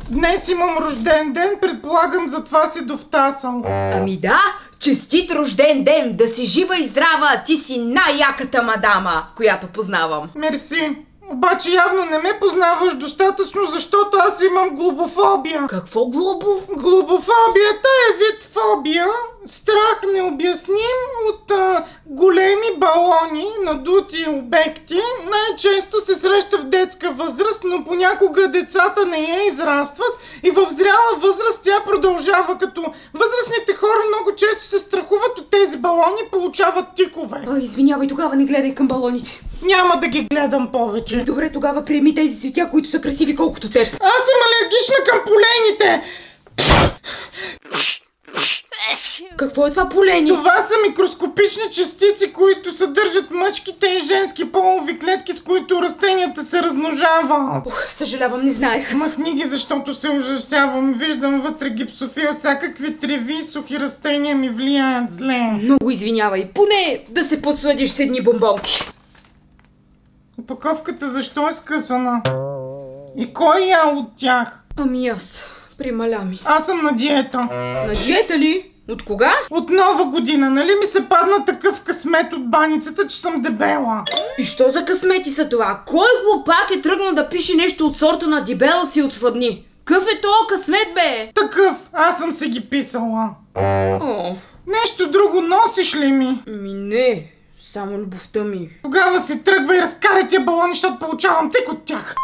Днес имам рожден ден, предполагам затова си довтасал. Ами да, честит рожден ден, да си жива и здрава, ти си най-яката мадама, която познавам. Мерси. Обаче явно не ме познаваш достатъчно, защото аз имам глобофобия. Какво глобо? Глобофобията е вид фобия, страх необясним от големи балони, надути обекти. Най-често се среща в детска възраст, но понякога децата не я израстват и в зряла възраст тя продължава, като възрастните хора много често се страхуват от тези балони и получават тикове. Извинявай, тогава не гледай към балоните. Няма да ги гледам повече. Добре, тогава приеми тези цветя, които са красиви колкото теб. Аз съм алергична към полените! Какво е това полени? Това са микроскопични частици, които съдържат мъжките и женски полови клетки, с които растенията се размножават. Съжалявам, не знаех. Махни ги, защото се ужасявам. Виждам вътре гипсофил, всякакви треви и сухи растения ми влияят зле. Много извинявай, поне да се подсладиш с едни бомбонки. Опаковката защо е скъсана? И кой я от тях? Ами аз, прималя ми. Аз съм на диета. На диета ли? От кога? От Нова година, нали ми се падна такъв късмет от баницата, че съм дебела? И що за късмети са това? Кой глупак е тръгнал да пише нещо от сорта на дебела си отслабни? Къв е тоя късмет, бе? Такъв, аз съм си ги писала. О. Нещо друго носиш ли ми? Ми не, само любовта ми. Тогава си тръгва и разкарай тия балони, защото получавам тик от тях.